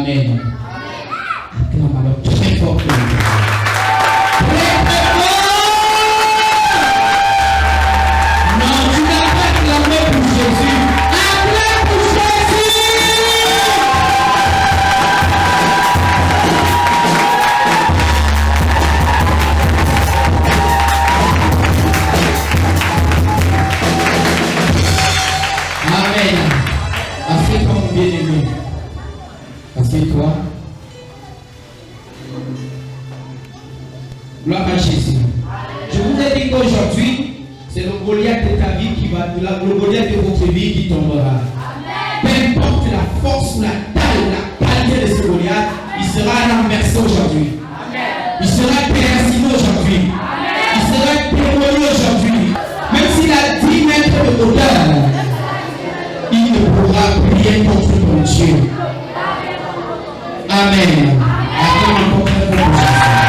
Amen. Acclame alors très fort. Très fort. Non, tu n'as pas acclamé pour Jésus. Acclame pour Jésus. Amen. Assieds-toi, mon bien-aimé. Assieds-toi. Gloire à Jésus. Je vous ai dit qu'aujourd'hui, c'est le Goliath de ta vie qui va, le Goliath de votre vie qui tombera. Peu importe la force ou la taille, la qualité de ce Goliath, il sera renversé aujourd'hui. Il sera déraciné aujourd'hui. Il sera démoli aujourd'hui. Même s'il a 10 mètres de hauteur, il ne pourra rien contre ton Dieu. Amen. Acclame encore très fort pour Jésus.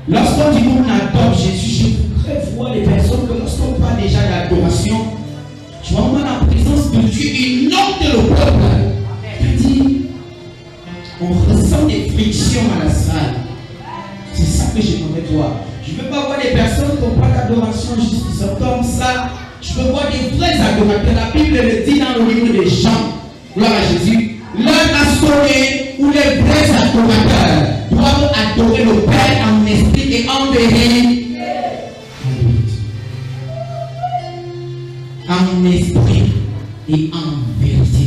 Lorsqu'on dit qu'on adore Jésus, je voudrais voir les personnes que lorsqu'on parle déjà d'adoration, tu vas voir la présence de Dieu inonde le peuple. C'est-à-dire, on ressent des frictions à la salle. C'est ça que j'aimerais voir. Je ne veux pas voir des personnes qui n'ont pas d'adoration juste qui sont comme ça. Je veux voir des vrais adorateurs. La Bible le dit dans le livre des Jean. Gloire à Jésus. L'heure a sonné où les vrais adorateurs doivent adorer le Père en esprit et en vérité. En esprit et en vérité.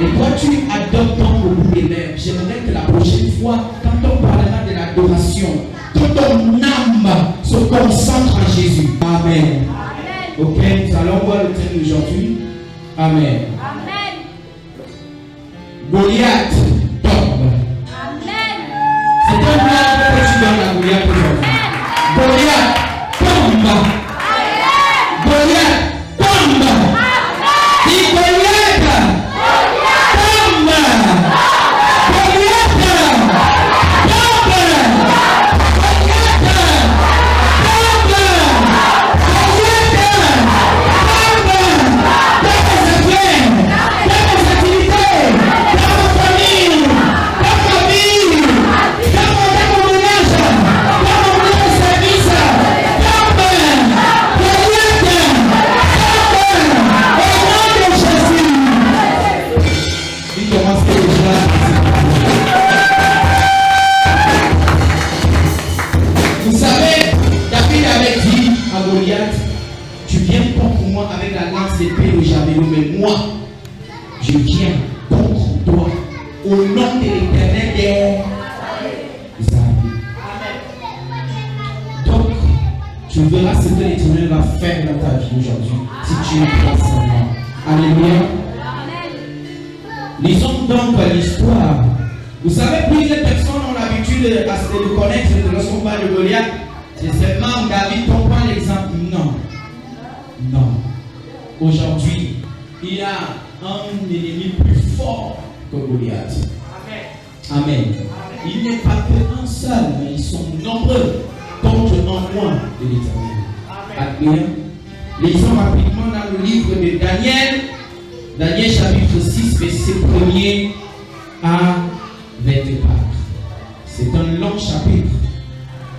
Et toi, tu adores ton au bout des lèvres. J'aimerais que la prochaine fois, quand on parlera de l'adoration, que ton âme se concentre en Jésus. Amen. Ok, nous allons voir le thème d'aujourd'hui. Amen. Goliath tombe. C'est un plan que tu donnes à Goliath aujourd'hui. Goliath tombe. Goliath tombe. Dis Goliath tombe. Goliath Vous savez, David avait dit à Goliath, tu viens contre moi avec la lance d'épée de Javelot, mais moi, je viens contre toi au nom de l'Éternel des armées. Donc, tu verras ce que l'Éternel va faire dans ta vie aujourd'hui, si tu es crois seulement. Alléluia. Lisons donc l'histoire. Vous savez, plusieurs personnes ont l'habitude de connaître lorsqu'on parle de Goliath. C'est seulement David qu'on prend l'exemple. Non. Non. Aujourd'hui, il y a un ennemi plus fort que Goliath. Amen. Il n'est pas que un seul, mais ils sont nombreux contre un moins de l'Éternel. Amen. Lisons rapidement dans le livre de Daniel. Daniel chapitre 6, verset 1er à 24. C'est un long chapitre,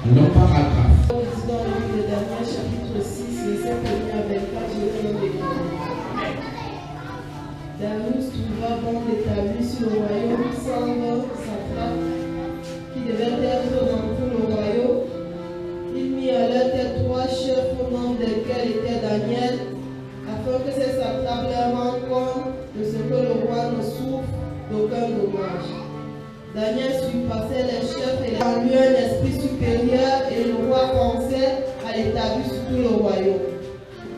un long paragraphe. Dans le livre de Daniel chapitre 6, verset 1er à 24, je vais le lire. Darius trouva bon d'établir sur le royaume sans satrape qui devait être dans tout le royaume. Il mit à leur tête 3 chefs au nom desquels était Daniel, afin que ces satrapes leur rendent compte de ce que le roi ne souffre d'aucun dommage. Daniel surpassait les chefs et en lui un esprit supérieur, et le roi pensait à l'établir sur tout le royaume.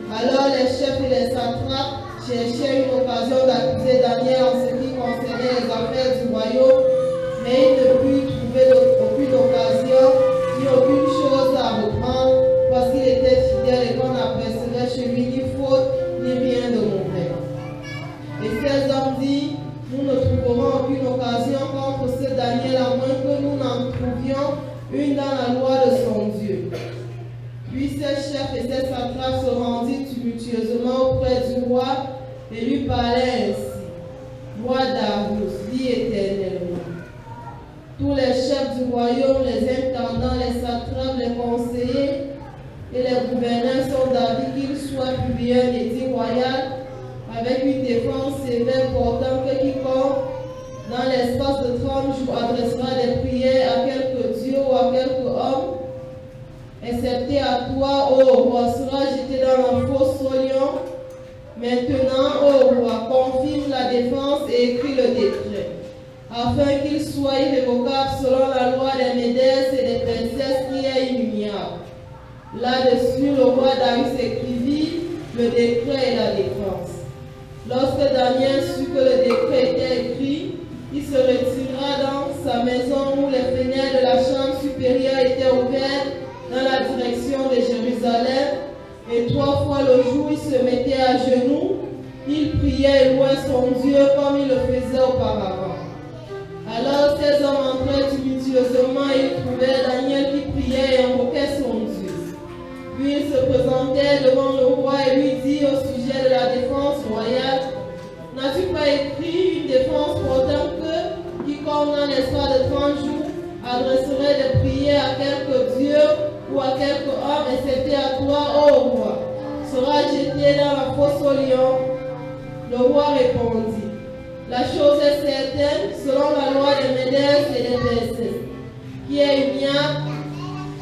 Alors les chefs et les satrapes cherchaient une occasion d'accuser Daniel en ce qui concernait les affaires du royaume, mais ils ne purent trouver aucune occasion ni aucune chose à reprendre, parce qu'il était fidèle et qu'on n'apercevait chez lui ni faute ni rien de mauvais. Et ces hommes dirent, nous ne trouverons aucune occasion contre ce Daniel, à moins que nous n'en trouvions une dans la loi de son Dieu. Puis ces chefs et ses satrapes se rendirent tumultueusement auprès du roi et lui parlaient ainsi. Roi Darius, dis éternellement. Tous les chefs du royaume, les intendants, les satrapes, les conseillers et les gouverneurs sont d'avis qu'il soit publié un édit royal avec une défense sévère portant que quiconque dans l'espace de 30 jours adressera des prières à quelque dieu ou à quelque homme, excepté à toi, ô roi, sera jeté dans la fosse au lion. Maintenant, ô roi, confirme la défense et écris le décret, afin qu'il soit irrévocable selon la loi des Médès et des princesses qui est immuable. Là-dessus, le roi Darius écrivit le décret et la défense. Lorsque Daniel sut que le décret était écrit, il se retira dans sa maison où les fenêtres de la chambre supérieure étaient ouvertes dans la direction de Jérusalem, et 3 fois le jour il se mettait à genoux, il priait et louait son Dieu comme il le faisait auparavant. Alors ces hommes entraient tumultueusement et ils trouvèrent Daniel qui priait et invoquait son Dieu. Puis il se présentait devant le roi et lui dit au sujet de la défense royale: n'as-tu pas écrit une défense portant que quiconque dans l'espace de 30 jours adresserait des prières à quelque dieu ou à quelque homme, excepté à toi, ô roi, sera jeté dans la fosse au lion? Le roi répondit: la chose est certaine, selon la loi des Médès et des Persès, qui est immuable.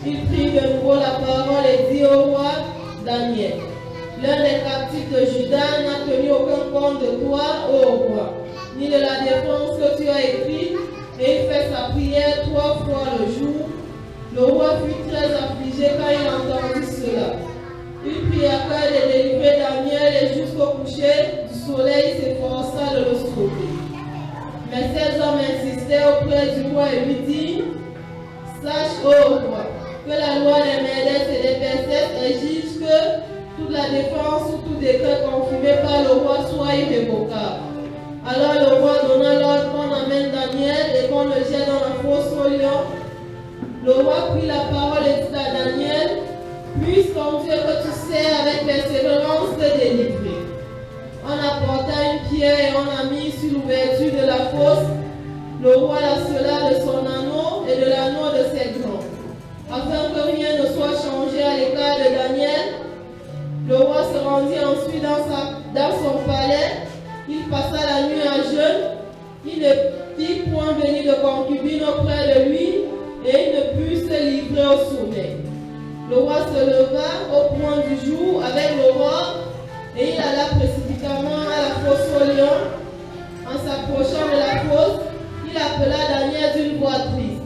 Il prit de nouveau la parole et dit au roi Daniel: l'un des captifs de Juda n'a tenu aucun compte de toi, ô roi, ni de la défense que tu as écrite, et il fait sa prière 3 fois le jour. Le roi fut très affligé quand il entendit cela. Il prit à cœur de délivrer Daniel et jusqu'au coucher du soleil il s'efforça de le sauver. Mais ces hommes insistaient auprès du roi et lui dirent: sache, ô roi, que la loi des Médès et des Persès exige que toute la défense ou tout décret confirmé par le roi soit irrévocable. Alors le roi donna l'ordre qu'on amène Daniel et qu'on le jette dans la fosse au lion. Le roi prit la parole et dit à Daniel: puisse ton Dieu que tu sais avec persévérance te délivrer. On apporta une pierre et on a mis sur l'ouverture de la fosse. Le roi la scella de son anneau et de l'anneau de ses grands, afin que rien ne soit changé à l'écart de Daniel. Le roi se rendit ensuite dans son palais. Il passa la nuit à jeûne. Il ne fit point venir de concubine auprès de lui, et il ne put se livrer au sommeil. Le roi se leva au point du jour avec l'aurore, et il alla précipitamment à la fosse au lion. En s'approchant de la fosse, il appela Daniel d'une voix triste.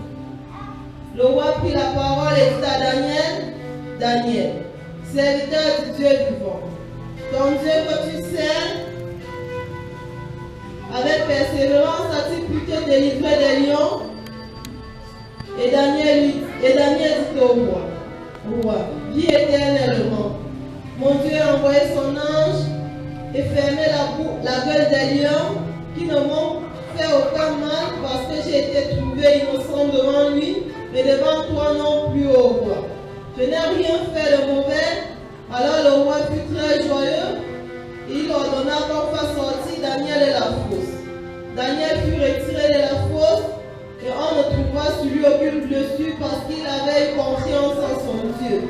Le roi prit la parole et dit à Daniel: Daniel, serviteur du Dieu vivant, ton Dieu que tu sers avec persévérance a-t-il pu te délivrer des lions? Et Daniel dit au roi: vis éternellement. Mon Dieu a envoyé son ange et fermé la gueule des lions qui ne m'ont fait aucun mal parce que j'ai été trouvé innocent devant lui et devant toi non plus, ô roi. Je n'ai rien fait de mauvais. Alors le roi fut très joyeux. Il ordonna qu'on fasse sortir Daniel de la fosse. Daniel fut retiré de la fosse et on ne trouva sur lui aucune blessure parce qu'il avait eu confiance en son Dieu.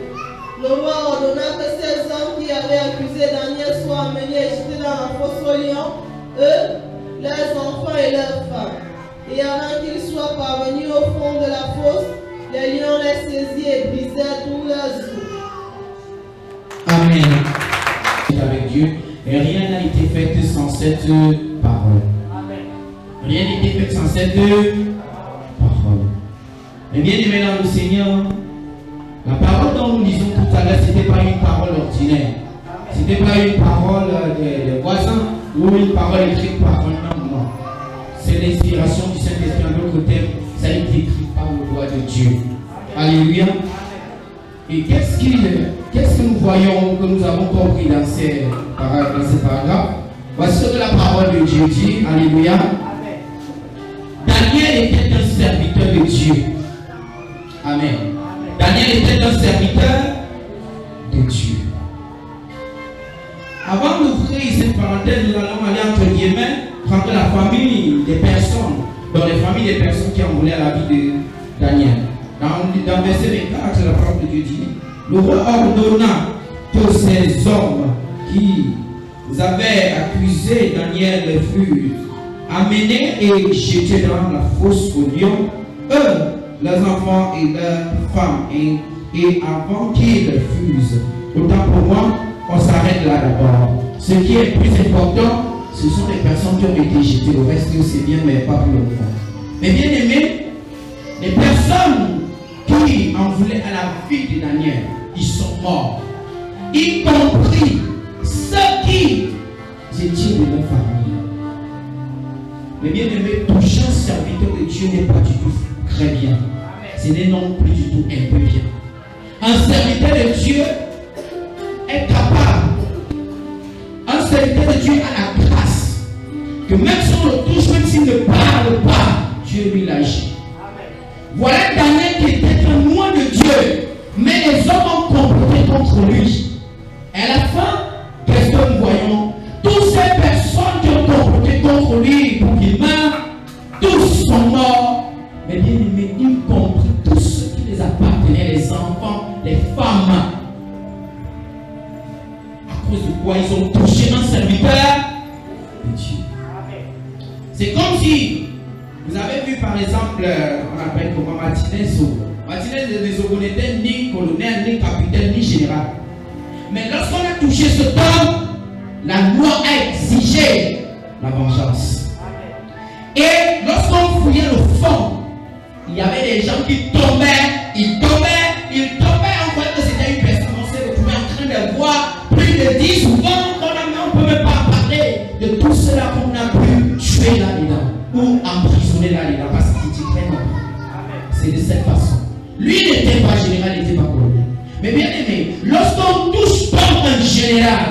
Le roi ordonna que ces hommes qui avaient accusé Daniel soient amenés et jetés dans la fosse aux lions, eux, leurs enfants et leurs femmes. Et avant qu'ils soient parvenus au fond de la fosse, les lions les saisirent et brisèrent tous leurs os. Amen. Avec Dieu, et rien n'a été fait sans cette parole. Amen. Rien n'a été fait sans cette parole. Et bien aimé dans le Seigneur, la parole dont nous lisons tout à l'heure, ce n'était pas une parole ordinaire. Ce n'était pas une parole des voisins ou une parole écrite par un homme, non. C'est l'inspiration du Saint-Esprit. En d'autres termes, ça a été écrit par le doigt de Dieu. Alléluia. Et qu'est-ce que nous voyons, que nous avons compris dans ces paragraphes? Voici ce que la parole de Dieu dit. Alléluia. Daniel était un serviteur de Dieu. Amen. Daniel était un serviteur de Dieu. Avant d'ouvrir cette parenthèse, nous allons aller entre guillemets prendre la famille des personnes, dans les familles des personnes qui ont volé à la vie de Daniel. Dans verset 24, la parole de Dieu dit: le roi ordonna que ces hommes qui avaient accusé Daniel furent amenés et jetés dans la fosse aux lions, eux, leurs enfants et leurs femmes, et avant qu'ils fusent. Autant pour moi, on s'arrête là d'abord. Ce qui est plus important, ce sont les personnes qui ont été jetées. Le reste, c'est bien, mais pas pour le moment. Mais bien aimé, les personnes qui en voulaient à la vie de Daniel, ils sont morts. Y compris ceux qui étaient de leur famille. Mais bien aimé, toucher un serviteur de Dieu n'est pas du tout très bien. Ce n'est non plus du tout un peu bien. Un serviteur de Dieu est capable. Un serviteur de Dieu a la grâce. Que même si on le touche, même s'il ne parle pas, Dieu lui l'agit. Voilà Daniel qui était loin de Dieu. Mais les hommes ont comploté contre lui. Et à la fin, qu'est-ce que nous voyons? Toutes ces personnes qui ont comploté contre lui pour qu'il meure, tous sont morts. Mais bien aimés, y compris tous ceux qui les appartenaient, les enfants, les femmes. À cause de quoi ils ont touché un serviteur de Dieu. C'est comme si vous avez vu par exemple, on appelle comment Martinez Zogo. Martinez Zogo n'était ni colonel, ni capitaine, ni général. Mais lorsqu'on a touché ce homme, la loi a exigé la vengeance. Et lorsqu'on fouillait le fond, il y avait des gens qui tombaient, ils tombaient, on croyait que c'était une personne. On s'est retrouvé en train de voir plus de 10 ou 20 on ne peut même pas parler de tout cela qu'on a pu tuer là-dedans ou emprisonner là-dedans parce qu'il était très mort. C'est de cette façon. Lui n'était pas général, il n'était pas colonel. Mais bien aimé, lorsqu'on touche comme un général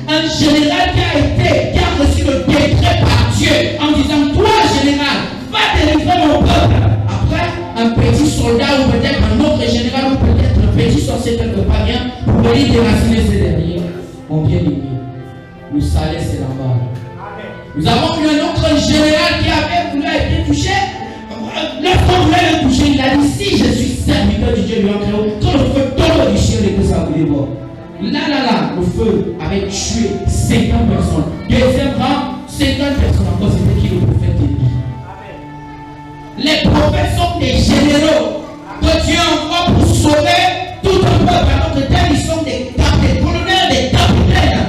qui a reçu le décret par Dieu en disant: toi général, va délivrer mon peuple. Après, un petit soldat ou peut-être un autre général ou peut-être un petit sorcier quelque part vient pour venir déraciner ces derniers. Mon bien-aimé, nous salait c'est là-bas. Nous avons eu un autre général qui avait voulu être touché. Lorsqu'on voulait le toucher, il a dit: si je suis serviteur du Dieu, lui en créant, quand le feu tombe du ciel et que ça voulait voir. Là, le feu avait tué 50 personnes. Deuxième rang, 50 personnes encore, c'était qui le prophète Élie. Les prophètes sont des généraux que Dieu envoie pour sauver tout un peuple. Alors que tel, ils sont des colonels, des capitaines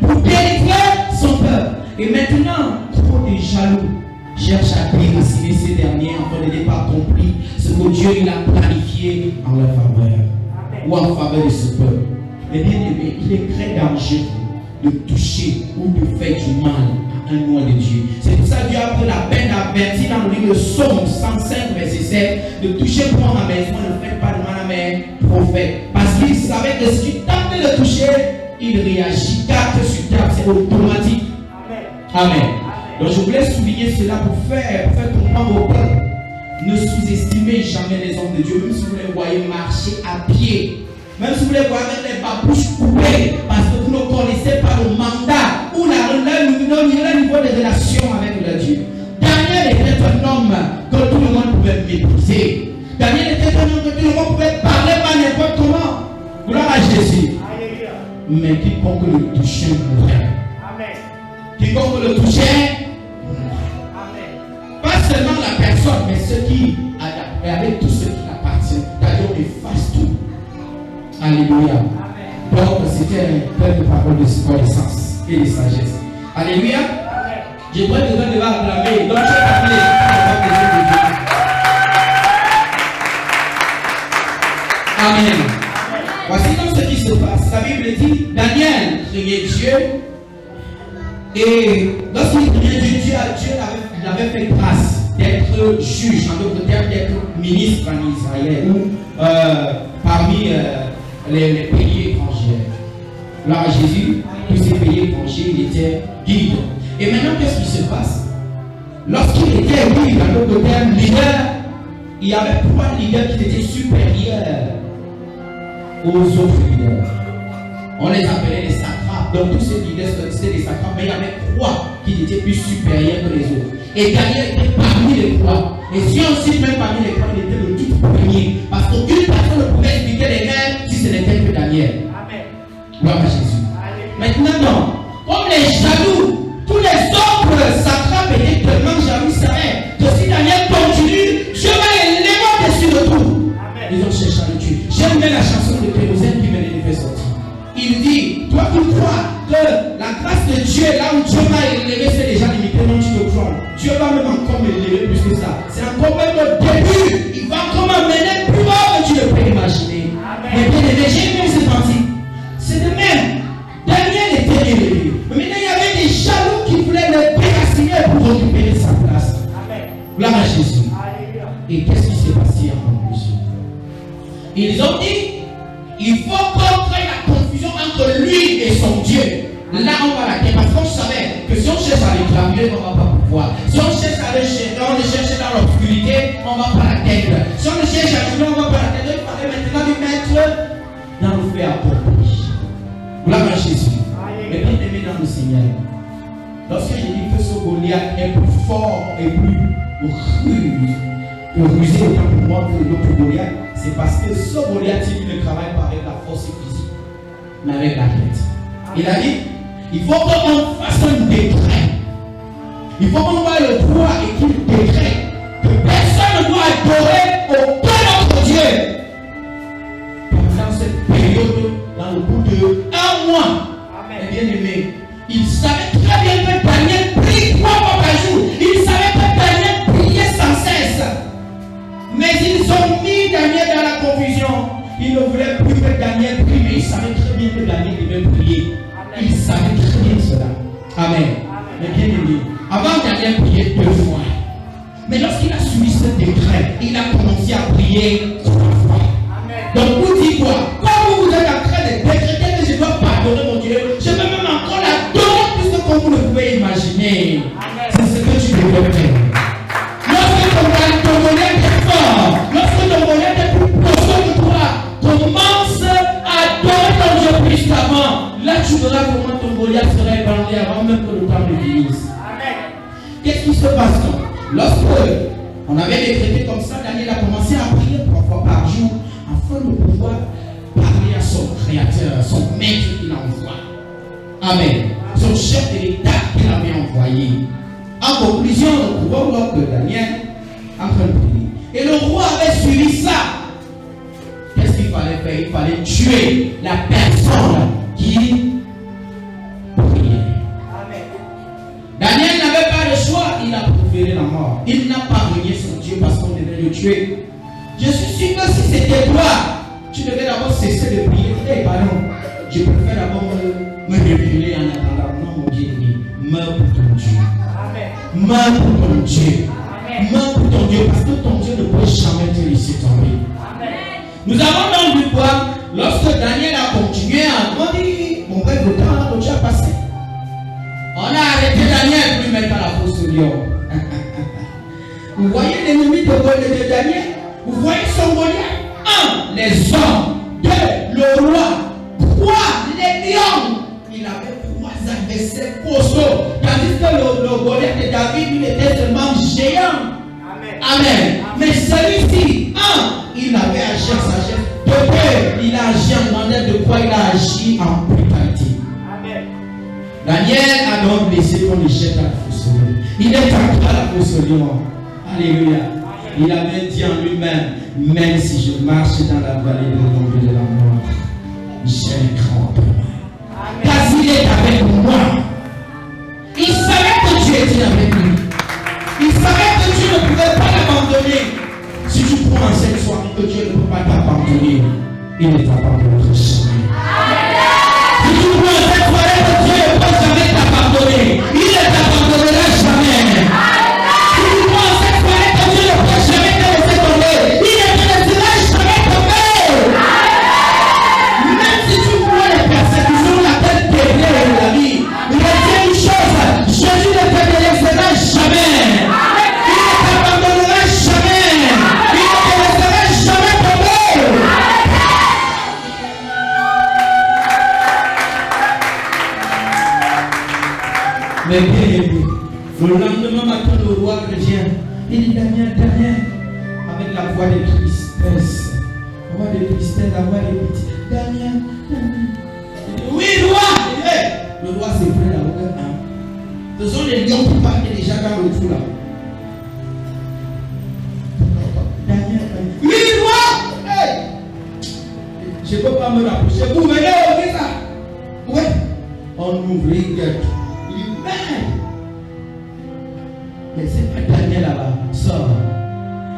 pour délivrer son peuple. Et maintenant, trop de jaloux cherchent à déraciner ces derniers afin de ne pas accomplir ce que Dieu il a planifié en leur faveur ou en faveur de ce peuple. Mais bien aimé, il est très dangereux de toucher ou de faire du mal à un nom de Dieu. C'est pour ça que Dieu a pris la peine d'avertir dans le livre de Psaume 105, verset 7, de toucher pour ma maison, ne faites pas de mal à mes prophètes. Parce qu'il savait que si tu tentais de le toucher, il réagit. Carte sur table, c'est automatique. Amen. Donc je voulais souligner cela pour faire comprendre au peuple. Ne sous-estimez jamais les hommes de Dieu, même si vous les voyez marcher à pied. Même si vous les voyez avec les babouches coupées, parce que vous ne connaissez pas le mandat ou le niveau de relation avec le Dieu. Daniel était un homme que tout le monde pouvait mépriser. Daniel était un homme que tout le monde pouvait parler pas n'importe comment. Gloire à Jésus. Mais quiconque le touchait mourrait. Quiconque le touchait, pas seulement la personne, mais ceux qui avec tout ce qui appartient. D'ailleurs, on efface tout. Alléluia. Donc, c'était un plein de paroles de connaissance et de sagesse. Alléluia. Je dois besoin de acclamer. Donc, je vais appeler le Dieu. Amen. Voici donc ce qui se passe. La Bible dit: Daniel priait Dieu. Et lorsqu'il priait Dieu, Dieu avait fait grâce d'être juge, en d'autres termes, d'être ministre en Israël ou parmi les pays étrangers. Là, à Jésus, tous ces pays étrangers, il était guide. Et maintenant, qu'est-ce qui se passe? Lorsqu'il était guide, en d'autres termes, leader, il y avait trois leaders qui étaient supérieurs aux autres leaders. On les appelait les sacras. Donc tous ces leaders c'était des sacras, mais il y avait 3 qui étaient plus supérieurs que les autres. Et Daniel était parmi les 3. Et si on cite même parmi les 3, il était le tout premier. Parce qu'aucune personne ne pouvait expliquer les rêves si ce n'était que Daniel. Amen. Gloire à Jésus. Maintenant, comme les jaloux, tous les autres satraps étaient tellement jaloux, ils savaient que si Daniel continue, Dieu va l'élever au-dessus de tout. Amen. Ils ont cherché à le tuer. J'aime bien la chanson de Kérosène qui venait de faire sortir. Il dit, toi tu crois que la grâce de Dieu, là où Dieu m'a élevé, c'est déjà limité, non tu te trompes. Dieu va même encore m'élever plus que ça. C'est encore même le début. Il va encore m'amener plus haut que tu ne peux imaginer. Amen. Mais bien aimé, j'ai aimé ce principe. C'est de même. Daniel était élevé. Mais maintenant, il y avait des jaloux qui voulaient le déraciner pour récupérer sa place. Amen. Gloire à Jésus. Alléluia. Et qu'est-ce qui s'est passé en conclusion? Ils ont dit, il faut qu'on crée la confusion entre lui et son Dieu. Là, on va l'atteindre. Parce qu'on savait que si on cherche à l'éclater, on ne va pas pouvoir. Si on cherche à le chercher dans l'obscurité, on ne va pas l'atteindre. Si on le cherche à trouver, on ne va pas l'atteindre. Il fallait maintenant lui mettre dans le fait accompli. Gloire à Jésus. Mais bien aimé dans le Seigneur, lorsque je dis que ce Goliath est plus fort et plus rusé autant pour moi que l'autre Goliath, c'est parce que ce Goliath, il ne travaille pas avec la force physique, mais avec la tête. Il a dit, il faut qu'on fasse un décret. Il faut qu'on voie le droit et qu'il décrète que personne ne doit adorer aucun autre Dieu. Pendant cette période, dans le bout de 1 mois, amen. Bien aimé, il savait très bien que Daniel prie 3 fois par jour. Il savait que Daniel priait sans cesse. Mais ils ont mis Daniel dans la confusion. Ils ne voulaient plus que Daniel prie, mais ils savaient très bien que Daniel devait prier. Amen. Ils savaient très bien cela. Amen. Amen. Mais bien aimé, avant Daniel priait 2 fois. Mais lorsqu'il a suivi ce décret, il a commencé à prier 3 fois. Amen. Donc vous dites quoi? Comme vous êtes en train de décréter que je dois pardonner mon Dieu, je vais même encore l'adorer plus que comme vous ne pouvez imaginer. Amen. C'est ce que tu devrais faire. Lorsque ton Goliath est fort, lorsque ton Goliath est plus profond que toi, commence à adorer ton Dieu plus qu'avant. Là tu verras comment ton Goliath sera ébranlé avant même que le temps ne finisse. Amen. Qu'est-ce qui se passe donc? Lorsque on avait décrété comme ça, Daniel a commencé à prier 3 fois par jour afin de pouvoir parler à son créateur, son maître qu'il envoie. Amen. Son chef de l'État qu'il avait envoyé. En conclusion, nous pouvons voir que Daniel en train de prier. Et le roi avait suivi ça. Qu'est-ce qu'il fallait faire? Il fallait tuer la personne qui priait. Amen. Daniel n'avait pas le choix, il a préféré la mort. Il n'a pas renié son Dieu parce qu'on devait le tuer. Je suis sûr que si c'était toi, tu devais d'abord cesser de prier. Eh, pardon, je préfère d'abord me reculer en attendant. Non, mon bien-aimé, meurs pour ton Dieu. Amen. Meurs pour ton Dieu. Amen. Meurs pour ton Dieu, parce que ton Dieu ne peut jamais te laisser tomber. Amen. Nous avons donc vu quoi? Lorsque Daniel a continué à grandir, mon frère, le temps a passé. On a arrêté Daniel pour lui mettre à la fosse au lion. Vous voyez l'ennemi de Daniel? Vous voyez son Goliath? 1. Les hommes. 2. Le roi. 3. Les lions. Il avait 3 adversaires costauds. Tandis que le Goliath de David, il était seulement géant. Amen. Amen. Mais celui-ci, 1. Il avait agi en sagesse. 2. Il a agi en grandeur. De quoi il a agi en brutalité. Amen. Daniel a donc laissé qu'on le jette à la fosse au lion. Il est entré à la fosse au lion. Alléluia. Il avait dit en lui-même, même si je marche dans la vallée de l'ombre de la mort, je ne crains pas. Car il est avec moi. Il savait que Dieu était avec lui. Il savait que Dieu ne pouvait pas l'abandonner. Si tu crois en cette soirée que Dieu ne peut pas t'abandonner, il ne t'abandonnera jamais. Si tu crois en cette soirée que Dieu ne peut jamais t'abandonner, il ne t'abandonnera jamais. Mais bien aimé, le lendemain matin, le roi revient. Il dit Daniel, avec la voix de tristesse. La voix de tristesse, la voix de pitié. Daniel. Oui, roi. Le roi s'est pris la boca. Ce sont les lions qui partent déjà dans le trou là. Daniel. Oui, roi. Je ne peux pas me rapprocher. Vous venez ouvrir ça. Oui. On ouvre les gueules. Il dit, mais c'est pas Daniel là-bas. Sors.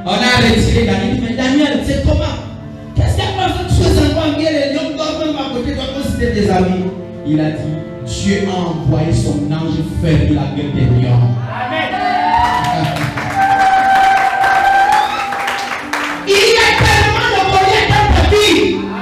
On a retiré Daniel. Mais Daniel, c'est comment? Qu'est-ce qu'il y a passé? Tu fais encore bien les lions dorment même à côté de toi comme si c'était des amis. Il a dit, Dieu a envoyé son ange fermer la gueule des lions. Amen. Il y a tellement de moyens dans ta vie.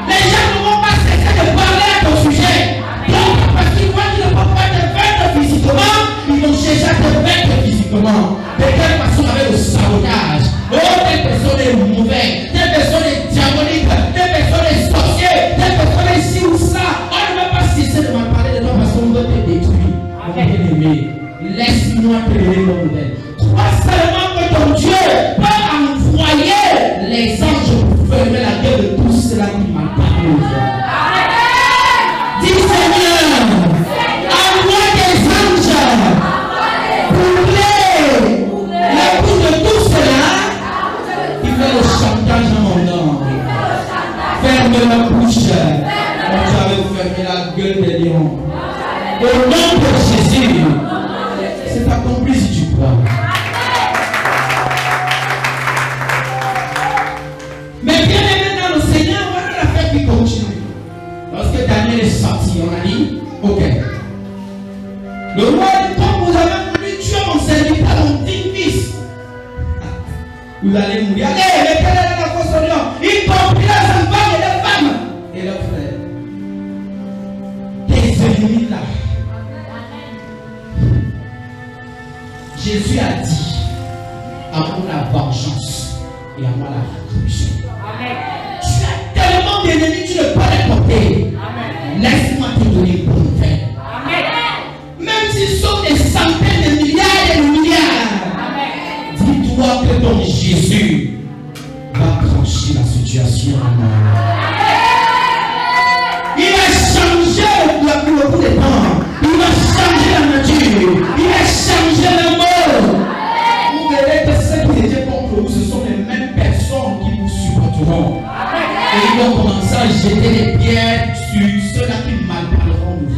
Les gens ne vont pas cesser de parler à ton sujet. Donc, parce qu'ils voient qu'ils ne peuvent pas te vaincre physiquement, ils vont chercher à te vaincre physiquement. De quelle façon? Avec le sabotage. Oh, telle personne est mauvaise, telle personne est diabolique, telle personne est sorcière, telle personne est ci ou ça. On ne va pas cesser de m'en parler de toi parce qu'on veut te détruire. Bien-aimé, laisse-moi te donner mon modèle. Crois seulement que ton Dieu peut envoyer les anges pour fermer la gueule de tous ceux-là qui m'en parlent. Dis Seigneur, envoie des anges pour la bouche de tous ceux-là qui fait le chantage à mon nom. Ferme la bouche. Quand j'avais fermé la gueule des lions. Au nom de Jésus, c'est accompli si tu crois. Mais bien aimé dans le Seigneur, voilà la fête qui continue. Lorsque Daniel est sorti, on a dit, ok. Le roi dit, comme vous avez voulu tuer mon serviteur, mon digne fils, vous allez mourir. Allez, mais quelle est la force de lion? Y compris les enfants et les femmes et leurs frères. Tes ennemis là. Jésus a dit, à moi la vengeance et à moi la rétribution. Tu as tellement d'ennemis, tu ne peux les porter. Laisse-moi te donner pour une fin. Même s'ils sont des centaines de milliards et de milliards, dis-toi que ton Jésus va trancher la situation. Il va changer le cours des temps. Il va changer la nature. Il va changer le monde. Vous verrez que ceux qui étaient contre vous, ce sont les mêmes personnes qui vous supporteront. Et ils vont commencer à jeter les pierres sur ceux-là qui mal parleront de vous.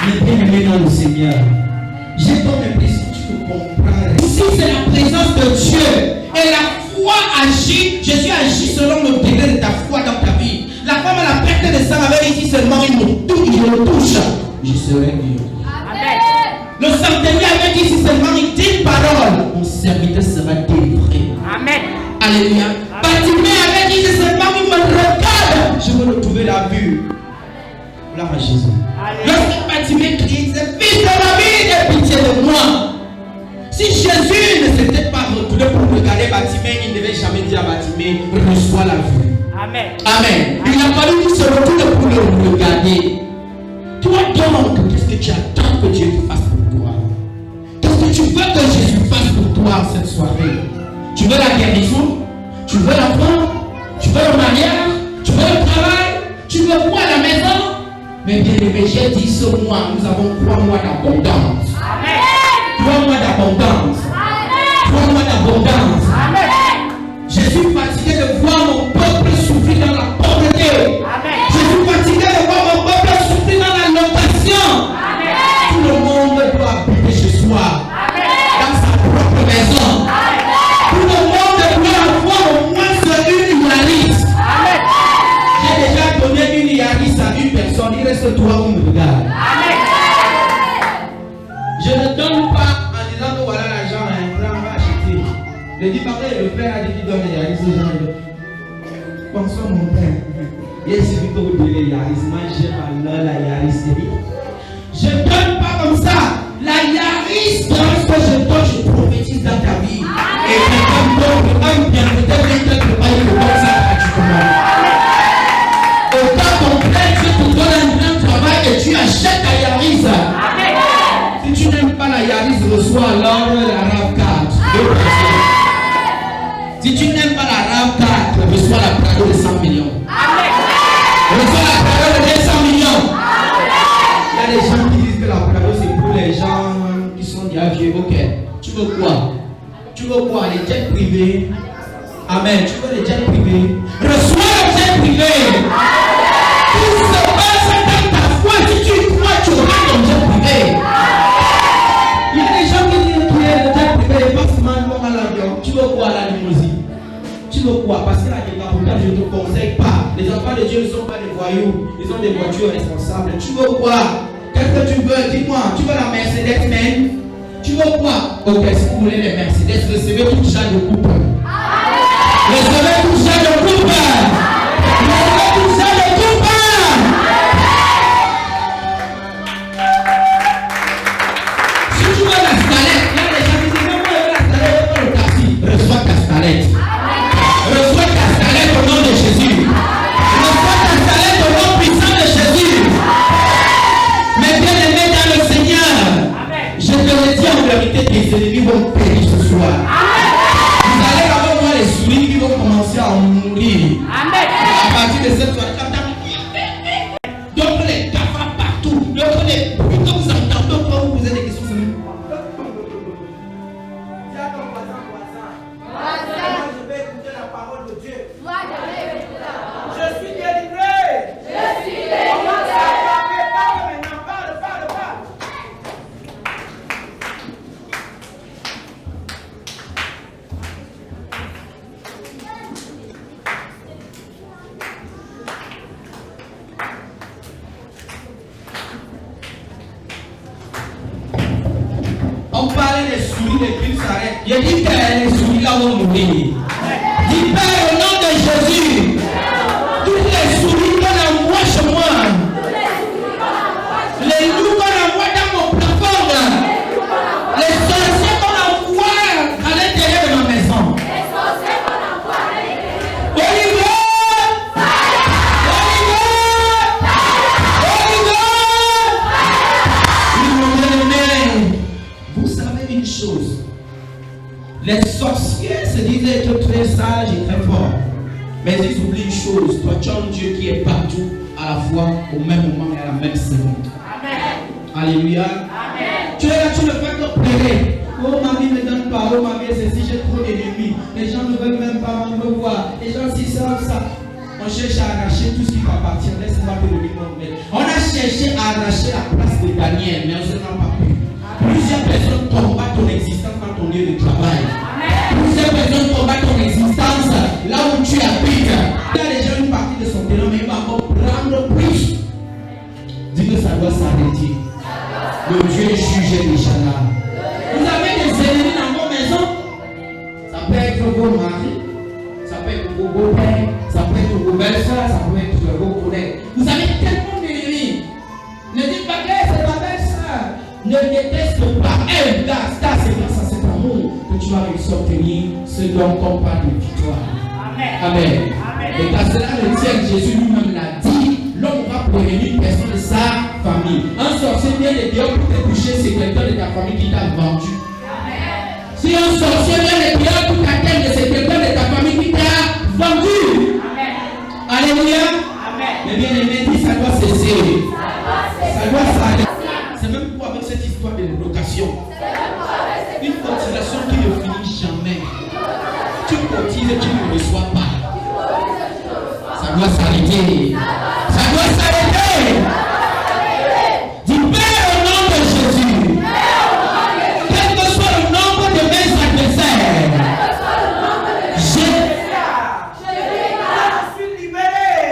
Mais bien aimé dans le Seigneur, j'ai ton impression que tu peux comprendre. Ici, c'est la présence de Dieu. Et la foi agit, Jésus agit selon le degré de ta foi dans ta vie. La femme à la perte de sang avait dit seulement il me touche, je serai guéri. Le centenier avait dit si seulement il dit une parole, mon serviteur sera délivré. Amen. Alléluia. Bartimée avait dit si seulement il me regarde, je vais retrouver la vue. Gloire à Jésus. Lorsque Bartimée criait, il disait fils de David, aie pitié de moi. Si Jésus ne s'était pas retourné pour regarder Bartimée, il ne devait jamais dire à Bartimée, reçois la vue. Amen. Amen. Il a fallu qu'il se retourne pour le regarder. Toi donc, qu'est-ce que tu attends que Dieu fasse pour toi? Qu'est-ce que tu veux que Jésus fasse pour toi cette soirée? Tu veux la guérison? Tu veux la foi? Tu veux le mariage? Tu veux le travail? Tu veux quoi à la maison? Mais bien aimé, j'ai dit ce mois, nous avons 3 mois d'abondance. Amen. 3 mois d'abondance. 3 mois d'abondance. Je suis fatigué de voir mon peuple souffrir dans la pauvreté. Je suis fatigué de voir mon peuple souffrir dans la location. Tout le monde doit habiter chez soi, dans sa propre maison. Tout le monde doit avoir au moins une Yaris. J'ai déjà donné une Yaris à une personne, il reste 3 qui me regardent. Je ne donne pas en disant que voilà l'argent, on va acheter. Je dis pareil, le père a dit qu'il donne les Yaris aux gens. Bonsoir mon père. Il est suffit que vous donnez les Yaris. Moi j'ai pas la Yaris. Je ne donne pas comme ça. La Yaris, dans ce que je donne, je prophétise dans ta vie. Et quelqu'un d'autre, un bienfaiteur, quelqu'un peut pas le donner ça gratuitement. reçois la Prado de 100 millions. Reçois la Prado de 200 millions. Il y a des gens qui disent que la Prado c'est pour les gens qui sont déjà vieux. Ok, tu veux quoi? Tu veux quoi? Les jets privés? Amen. Tu veux les jets privés? Reçois le jet privé. Tout se passe dans ta foi. Si tu crois, tu auras ton jet privé. Il y a des gens qui disent que le jet privé est pas seulement à l'avion. Tu veux quoi à la limousine? Tu veux quoi? Parce que la décapotable, je ne te conseille pas. Les enfants de Dieu ne sont pas des voyous. Ils ont des voitures responsables. Tu veux quoi? Qu'est-ce que tu veux? Dis-moi. Tu veux la Mercedes, man? Tu veux quoi? Ok, si vous voulez les Mercedes, recevez tout genre de coupe. Recevez tout genre de coupe. Recevez tout genre de coupe. Si tu veux la scalette, il y a des gens qui disent non, moi je veux la scalette, je veux le taxi. Reçois ta scalette. Reçois ta scalette au nom de Jésus. Reçois ta scalette au nom puissant de Jésus. Mais bien aimé dans le Seigneur, je te le dis en vérité, tes ennemis vont périr ce soir. Vous allez avoir voir les souris qui vont commencer à mourir. À partir de cette soirée, donc les cafards partout, donc les bruits que vous entendez quand vous posez des questions. Je vais écouter la parole de Dieu. Je suis délivré. Parle. On parlait des souris, les piles s'arrêtent. Il dit que les souris là vont mourir. Dis Père, au nom de Jésus, toutes les souris qu'on envoie chez moi, les loups qu'on envoie dans mon plafond, les sorciers qu'on envoie à l'intérieur de ma maison. Vous savez une chose, les sorciers se disent être très sages et très forts, mais ils oublient une chose, toi tu as un Dieu qui est partout à la fois, au même moment et à la même seconde. Amen. Alléluia. Amen. Tu es là, tu ne fais que pleurer. Oh ma vie ne me donne pas, oh ma vie c'est si j'ai trop d'ennemis, les gens ne veulent même pas me voir, les gens s'y savent ça. On cherche à arracher tout ce qui t'appartient, laisse-moi te le dire. On a cherché à arracher la place de Daniel, mais on ne s'en a pas pu. Plusieurs personnes combattent ton existence dans ton lieu de travail. Plusieurs personnes combattent ton existence là où tu habites. Il y a déjà une partie de son terrain, mais il va encore prendre plus. Dis que ça doit s'arrêter. Le Dieu juge déjà là. Vous avez des ennemis dans vos maisons. Ça peut être vos maris, ça peut être vos beaux-pères, ça peut être vos belles-soeurs, ça peut être vos collègues. Vous avez tellement d'ennemis. Ne dites pas que c'est ma belle-soeur. Ne déteste pas. C'est grâce à cet amour que tu vas réussir à obtenir ce dont on parle de victoire. Amen. Et car cela le tient, Jésus lui-même l'a dit, l'homme va prévenir une personne de sa famille. Un sorcier vient de Dieu pour te toucher, c'est quelqu'un de ta famille qui t'a vendu. Si un sorcier vient de Dieu pour t'atteindre, c'est quelqu'un de ta famille qui t'a vendu. Alléluia. Mais bien aimé, dit ça doit cesser. Ça doit s'arrêter. C'est même pour avec cette histoire de location. Une cotisation qui ne finit jamais. Tu cotises et tu ne reçois pas. Ça doit s'arrêter. Ça doit s'arrêter. Dis Père au nom de Jésus. Quel que soit le nombre de mes adversaires, je suis libéré.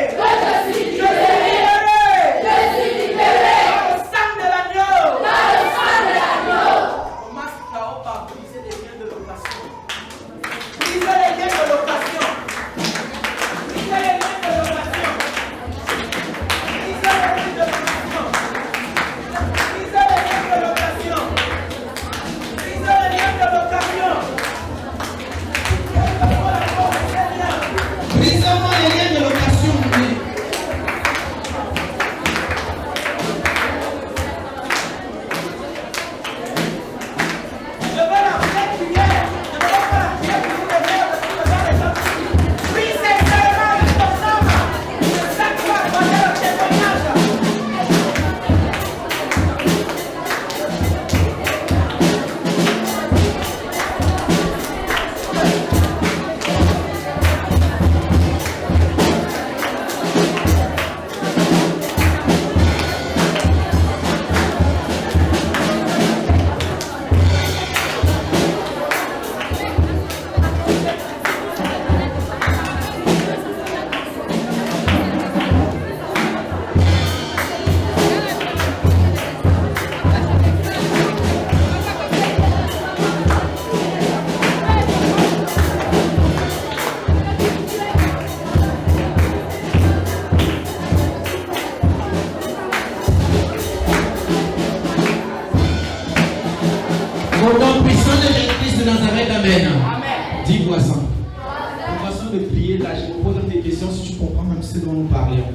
de prier, là, je me pose des questions si tu comprends même ce dont nous parlions.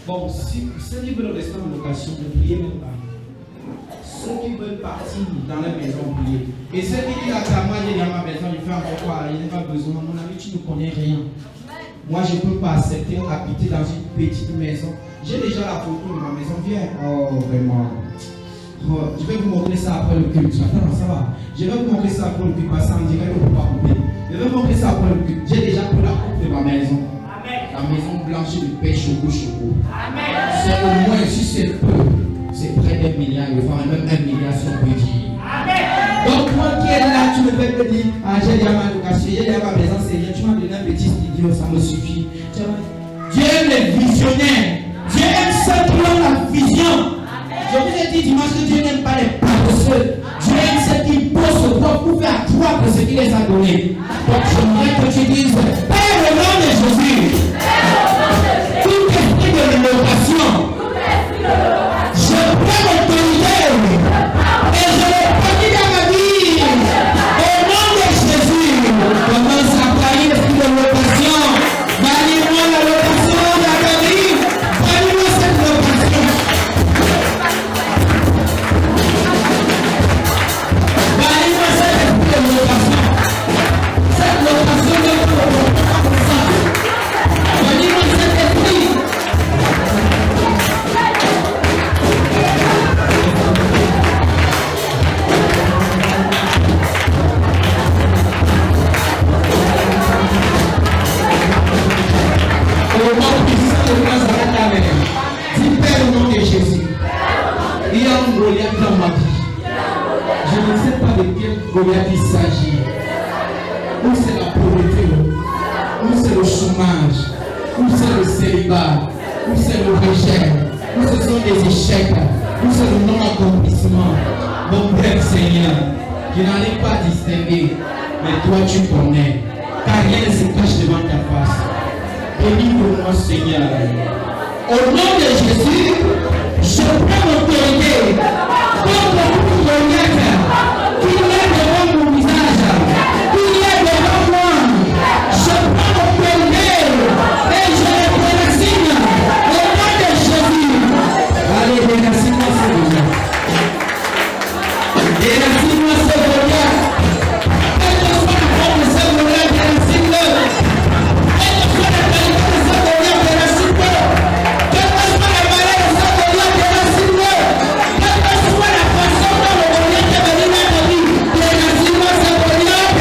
Bon, si ceux qui veulent rester en location, ne priez même pas. Ceux qui veulent partir dans la maison, priez. Et ceux qui disent à moi, j'ai dans ma maison, il fait encore quoi, il n'a pas besoin. Mon ami, tu ne connais rien. Moi, je ne peux pas accepter habiter dans une petite maison. J'ai déjà la photo de ma maison. Viens. Oh, vraiment. Oh, je vais vous montrer ça après le culte. Attends, ça va. Je vais vous montrer ça après le culte. Parce qu'on dirait qu'on ne peut pas couper. Je vais vous montrer ça après le culte. J'ai déjà pris la coupe de ma maison. La maison blanche de paix, choco. C'est au moins, si c'est peu, c'est près d'1 milliard de francs, même 1 milliard si on peut dire. Donc, toi qui es là, tu ne peux pas dire, ah, j'ai déjà ma location, j'ai déjà ma maison, c'est rien, tu m'as donné un petit studio, ça me suffit. Dieu aime les visionnaires. Dieu aime ceux qui ont la vision. Je vous ai dit dimanche que Dieu n'aime pas les paresseux. Dieu aime ceux qui bossent pour faire croire que ce qu'il les a donné. Donc, j'aimerais que tu dises, Père, au nom de Jésus, tout esprit de l'innovation, je prends l'autorité et je le prie dans ma vie. Au nom de Jésus, commence à parler l'esprit de l'innovation. Valide-moi la location de la vie. Valide-moi cette location. Valide-moi cet esprit de location. Cette location de ça. Valide-moi cet esprit. Au nom puissant de Nazareth, dis Père au nom de Jésus. Il y a un Goliath dans ma vie. Je ne sais pas de quel Goliath il s'agit. Ou c'est la pauvreté, ou c'est le chômage, ou c'est le célibat, ou c'est le rejet, ou ce sont des échecs, ou c'est le non-accomplissement. Mon bref Seigneur, je n'arrive pas à distinguer, mais toi tu connais, car rien ne se cache devant ta face. Délivre-moi, Seigneur. Au nom de Jésus, je prends l'autorité contre tout Goliath qui est devant mon visage, qui est devant moi. Je prends l'autorité et je le déraciне. Au nom de Jésus. Allez, déracine-moi ce Goliath. Déracine-moi ce Goliath. Quelle que soit la forme de ce Goliath, déracine-le. Quelle que soit la qualité de ce Goliath, déracine-le. Quelle que soit la valeur de ce Goliath, déracine-le. Quelle que soit la façon dont le Goliath est venu dans ta vie, déracine-moi ce Goliath.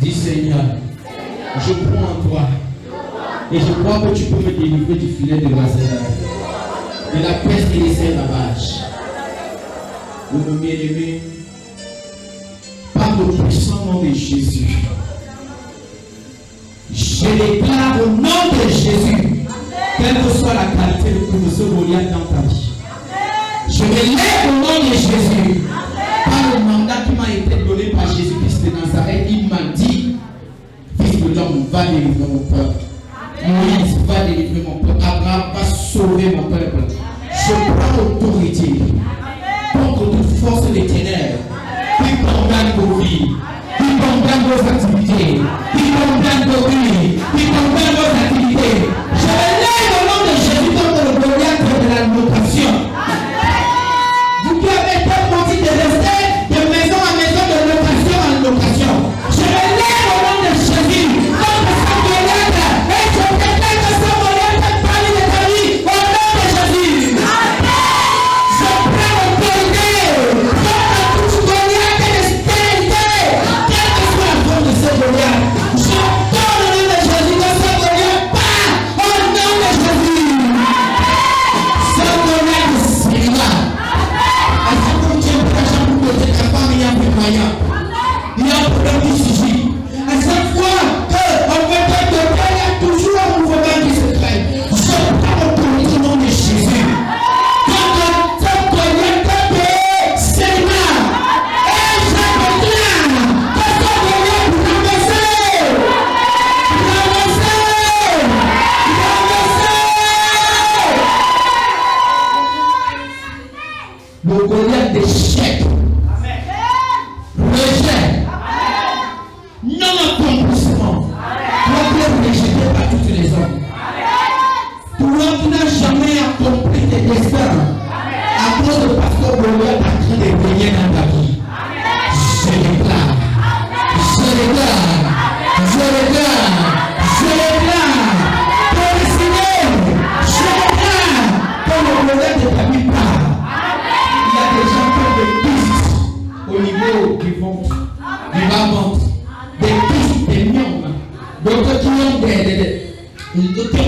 Dis Seigneur, je crois en toi et je crois que tu peux me délivrer du filet de Lazare, de la peste et des ravages. Mon bien-aimé, par le puissant nom de Jésus, je déclare au nom de Jésus, quelle que soit la qualité de ce Goliath dans ta vie, je me lève au nom de Jésus. Par le mandat qui m'a été donné par Jésus-Christ de Nazareth, il m'a dit, fils de l'homme, va délivrer mon peuple. Moïse va délivrer mon peuple. Abraham va sauver mon peuple. Je prends l'autorité contre toute force des ténèbres qui condamne vos vies, qui condamne vos activités, qui condamne vos vies, qui condamne vos activités. Je me lève au nom de Jésus contre le Goliath de la location. Vous qui avez le Goliath d'échec, rejet, non-accomplissement. Toi qui es rejeté par tous les hommes. Toi qui n'as jamais accompli tes destins à cause de pasteur Goliath en train de briller dans ta vie. Je déclare, je déclare, je déclare, je déclare, pour le Seigneur, je déclare, quand le Goliath de ta vie part, il y a des gens qui ont des pistes au niveau du ventre, du bas-ventre, des pistes, des myomes, d'autres qui ont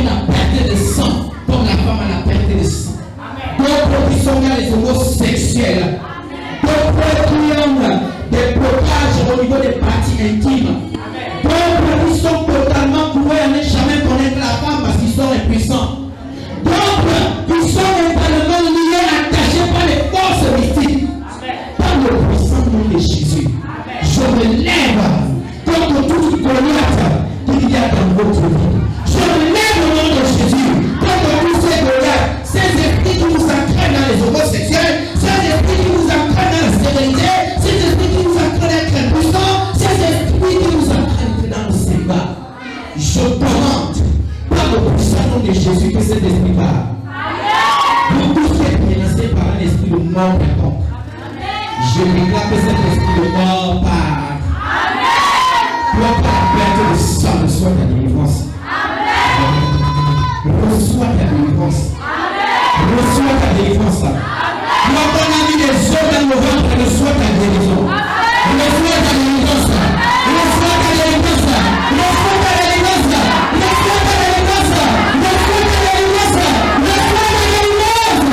la perte de sang, comme la femme a la perte de sang. D'autres qui sont dans les homosexuels, d'autres qui ont des blocages au niveau des parties intimes, d'autres qui sont totalement couverts à ne jamais connaître la femme parce qu'ils sont impuissants, d'autres qui sont également liés, attachés par les forces mystiques. Par le puissant nom de Jésus, je me lève contre toute Goliath qu'il y a dans votre vie. Je me lève au nom de Jésus contre tous ces Goliaths, ces esprits qui vous entraînent dans les homosexuels, ces esprits qui vous entraînent dans la stérilité, ces esprits qui vous entraînent à être impuissants, ces esprits qui vous entraînent dans le célibat. Je commande par le puissant nom de Jésus que cet esprit part. Vous tous êtes menacés par un esprit de mort quelconque. Je déclare que cet esprit de mort part. Toi, par la perte de sang, reçois ta délivrance. Reçois ta délivrance. Reçois ta délivrance. Toi, ton ami des eaux dans le ventre, reçois ta guérison. Reçois ta délivrance. Reçois ta délivrance. Reçois ta délivrance. Reçois ta délivrance. Reçois ta délivrance. Reçois ta délivrance.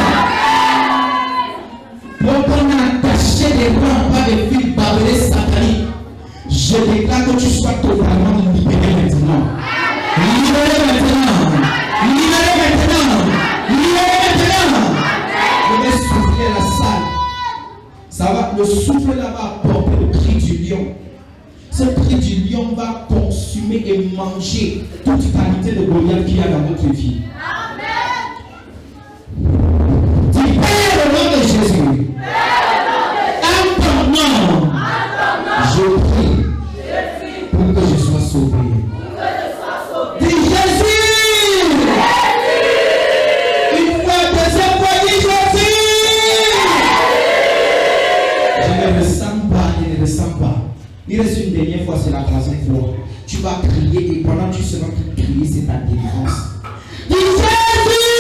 Donc, on a attaché des bras par des fils barbelés sataniques. Je déclare que tu sois totalement libéré maintenant. Libéré maintenant. Libéré maintenant. Libéré maintenant. Je vais souffler la salle. Ça va, le souffle là va apporter le cri du lion. Ce cri du lion va consumer et manger toute qualité de Goliath qu'il y a dans votre vie. Dis Père au nom de Jésus. En ton nom. Je prie pour que je sois sauvé. Dis Jésus! Une fois, deuxième fois, dis Jésus! Je ne ressens pas, je ne ressens pas. Il reste une dernière fois, c'est la troisième fois. Tu vas crier et pendant que tu seras en train de crier, c'est ta délivrance. Dis Jésus!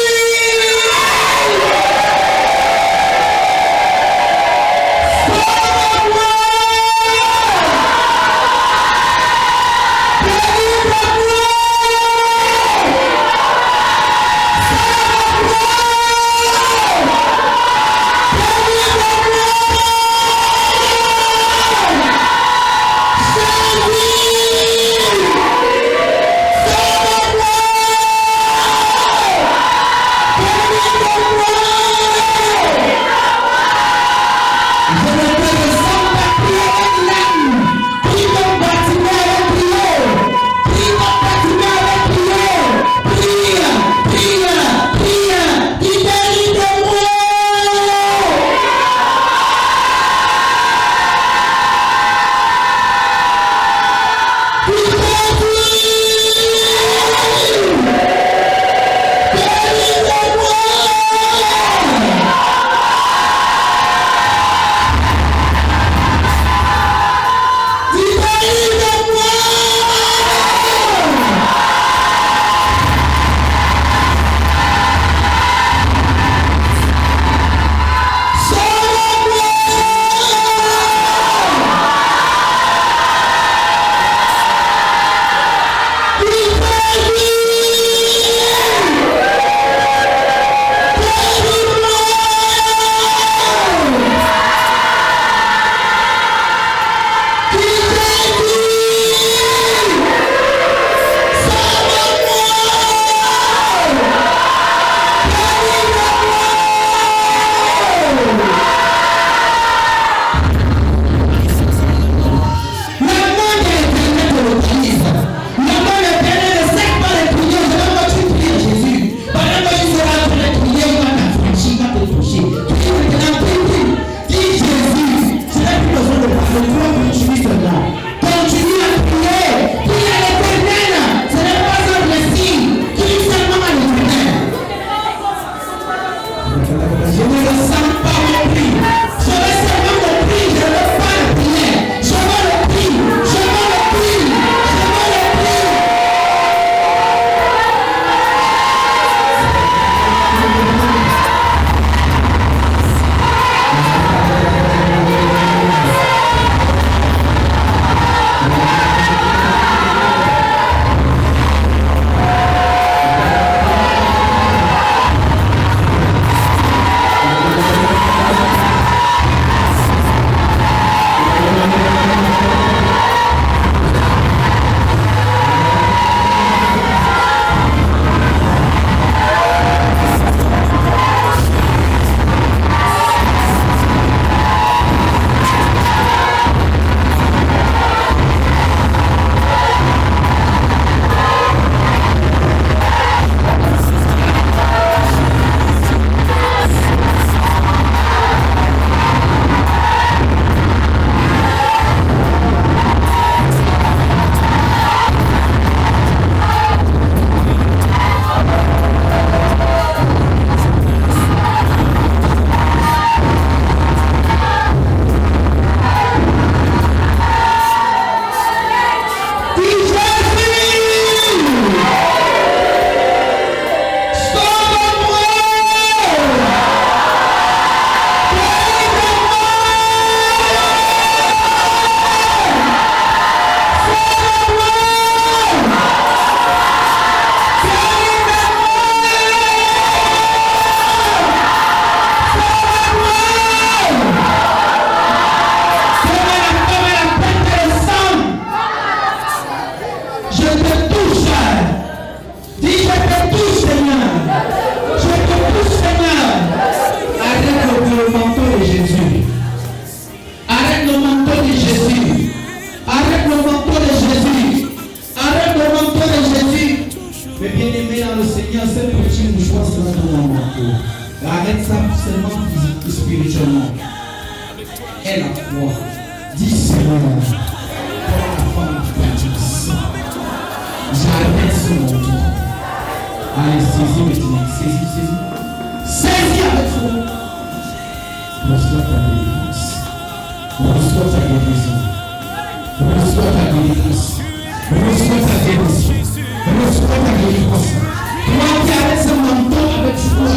arrête ça seulement physiquement, spirituellement. Elle a foi. Dis Seigneur, pour la femme baptiste, j'arrête ce moment. Allez, saisis maintenant, saisis. Saisis avec foi. Reçois ta délivrance. Reçois ta guérison. Reçois ta délivrance. Reçois ta guérison. Reçois ta délivrance. Toi qui arrêtes ce manteau avec foi.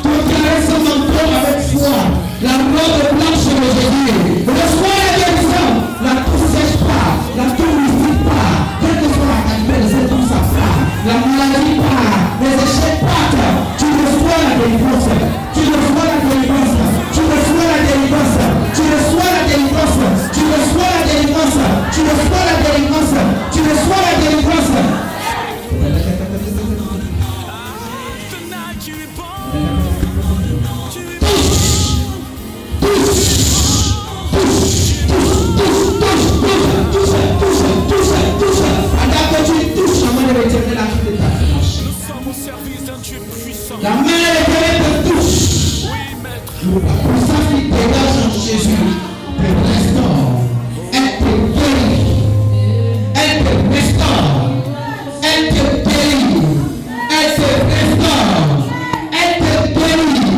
Toi qui arrêtes ce manteau avec foi. La robe blanche de Jésus. Reçois la guérison. La toux sèche pas. La toux ne vit pas. Quelle que soit la qualité de cette toux, ça part. La maladie part. Les échecs partent. Tu reçois la délivrance. Tu reçois la délivrance. Tu reçois la délivrance. Tu reçois la délivrance. Tu reçois la délivrance. Tu reçois la délivrance. Tu reçois la délivrance. La main de l'Éternel te touche. La puissance qui dégage en Jésus te restaure. Elle te guérit. Elle te restaure. Elle te guérit. Elle te restaure. Elle te guérit.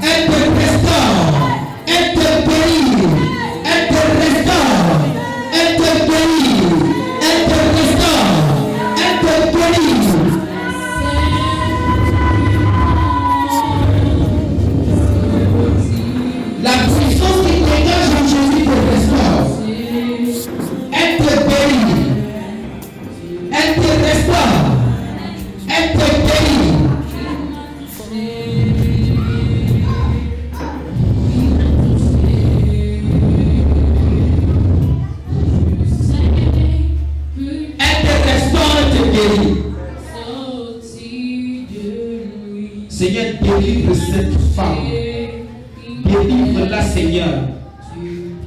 Elle te restaure. Elle te guérit. Elle te restaure. Elle te guérit. Elle te restaure. Elle te guérit. La puissance qui dégage en Jésus te restaure. Elle te guérit. Elle te restaure. Elle te guérit. Elle te restaure et te guérit. Seigneur, délivre cette femme. Délivre-la, Seigneur.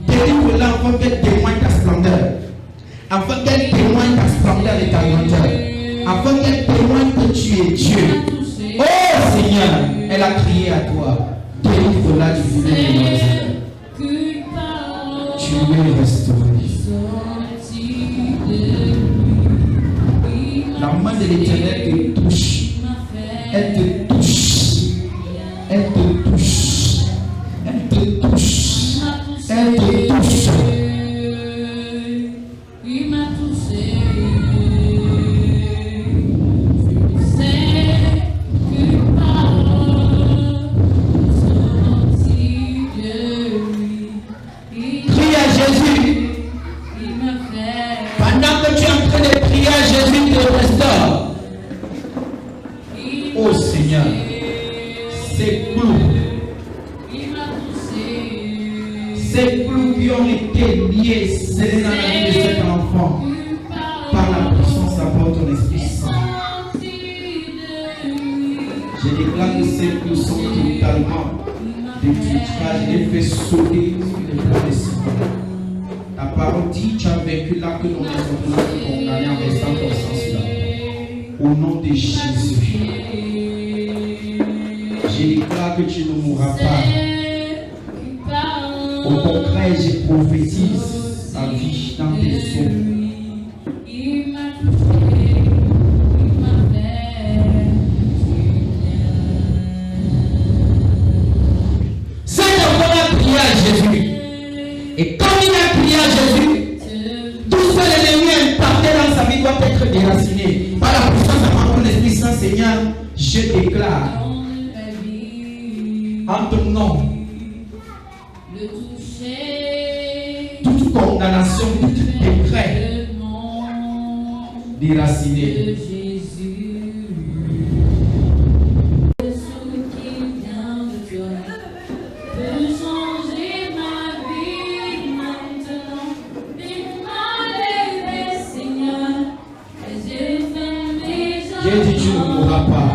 Délivre-la afin qu'elle témoigne ta splendeur. Afin qu'elle témoigne ta splendeur et ta grandeur. Afin qu'elle témoigne que tu es Dieu. Oh Seigneur, elle a crié à toi. Délivre-la du filet de l'enfer. Tu es restauré. La main de l'Éternel te touche. Elle te touche. Elle te touche. Elle te touche. Elle te touche. Il m'a touché. Je sais qu'une parole sortit de lui. Crie à Jésus. Il m'a fait. Pendant que tu es en train de prier à Jésus, te restaure. Oh Seigneur, ces clous. Ces clous qui ont été liés, scellés dans la vie de cet enfant, par la puissance de ton Esprit Saint. Je déclare que ces clous sont totalement détruits. Je les fais sauter sur les plans des cieux. Ta parole dit, tu as vaincu là que nous sommes condamnés en restant comme ça. Au nom de Jésus, je déclare que tu ne mourras pas. Au contraire, je prophétise ta vie dans tes os. Il m'a touché, il m'a fait. Cet enfant a prié à Jésus. Et comme il a prié à Jésus, tout ce l'ennemi impacté dans sa vie doit être déraciné. Par la puissance de l'Esprit Saint, Seigneur, je déclare en ton nom. Toute condamnation, tout décret déraciné. J'ai dit tu ne mourras pas.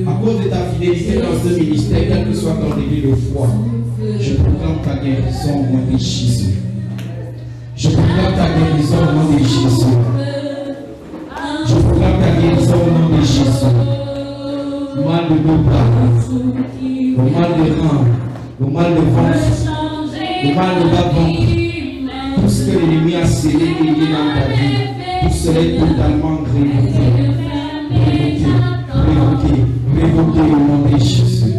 À cause de ta fidélité dans ce ministère, quel que soit ton degré de foi, je proclame ta guérison au nom de Jésus. Je proclame ta guérison au nom de Jésus. Je proclame ta guérison au nom de Jésus. mal de dos bras, le mal de reins, le mal de ventre, le mal de bas-ventre, tout ce que l'ennemi a scellé et lié dans ta vie, tout cela est totalement révoqué. Révoqué au nom de Jésus.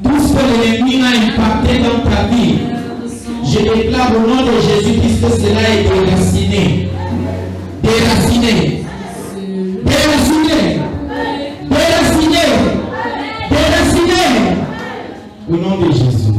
Tout ce que l'ennemi a impacté dans ta vie, je déclare au nom de Jésus-Christ que cela est déraciné. Déraciné. Déraciné. Déraciné. Déraciné. Au nom de Jésus.